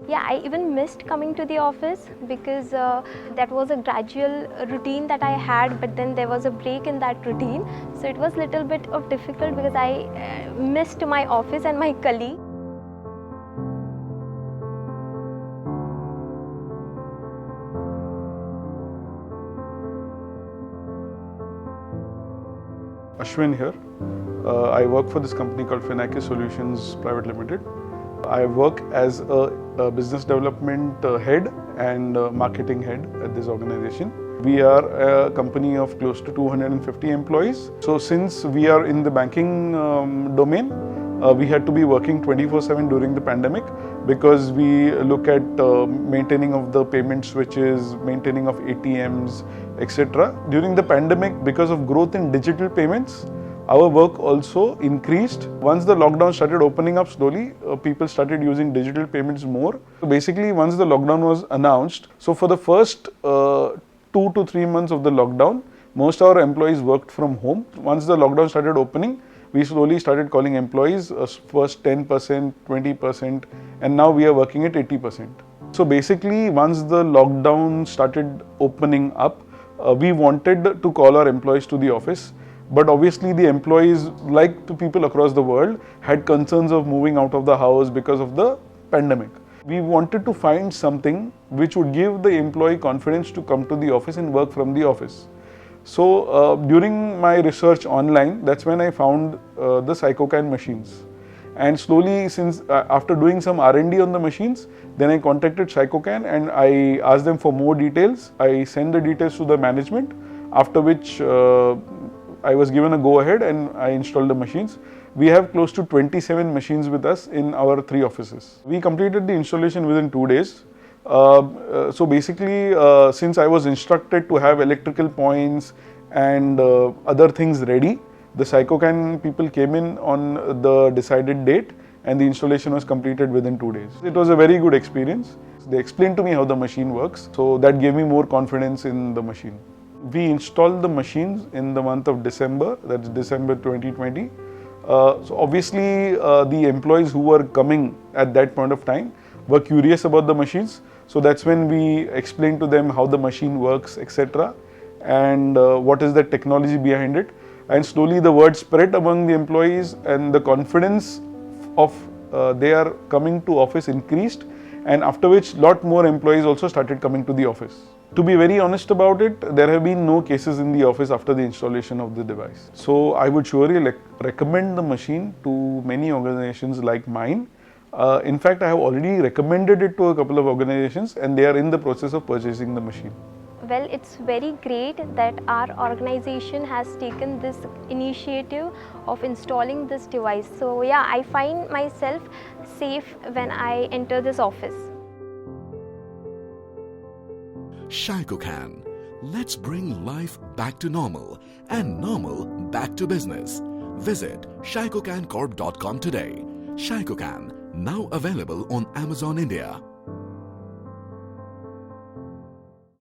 Yeah, I even missed coming to the office because that was a gradual routine that I had, but then there was a break in that routine. So it was a little bit of difficult because I missed my office and my colleague. Ashwin here. I work for this company called Finacus Solutions Private Limited. I work as a business development head and marketing head at this organization. We are a company of close to 250 employees. So since we are in the banking domain, we had to be working 24/7 during the pandemic because we look at maintaining of the payment switches, maintaining of ATMs, etc. During the pandemic, because of growth in digital payments, our work also increased. Once the lockdown started opening up slowly, people started using digital payments more. Basically, once the lockdown was announced, so for the first 2 to 3 months of the lockdown, most of our employees worked from home. Once the lockdown started opening, we slowly started calling employees, first 10%, 20%, and now we are working at 80%. So basically, once the lockdown started opening up, we wanted to call our employees to the office. But obviously the employees, like the people across the world, had concerns of moving out of the house because of the pandemic. We wanted to find something which would give the employee confidence to come to the office and work from the office. So during my research online, that's when I found the Shycocan machines. And slowly, since after doing some R&D on the machines, then I contacted Shycocan and I asked them for more details. I sent the details to the management, after which I was given a go-ahead and I installed the machines. We have close to 27 machines with us in our 3 offices. We completed the installation within 2 days. So basically, since I was instructed to have electrical points and other things ready, the Shycocan people came in on the decided date and the installation was completed within 2 days. It was a very good experience. They explained to me how the machine works, so that gave me more confidence in the machine. We installed the machines in the month of December, that's December 2020. So obviously the employees who were coming at that point of time were curious about the machines. So that's when we explained to them how the machine works, etc. and what is the technology behind it. And slowly the word spread among the employees and the confidence of they are coming to office increased, and after which lot more employees also started coming to the office. To be very honest about it, there have been no cases in the office after the installation of the device. So I would surely recommend the machine to many organizations like mine. In fact, I have already recommended it to a couple of organizations and they are in the process of purchasing the machine. Well, it's very great that our organization has taken this initiative of installing this device. So yeah, I find myself safe when I enter this office. Shycocan. Let's bring life back to normal and normal back to business. Visit shycocancorp.com today. Shycocan, now available on Amazon India.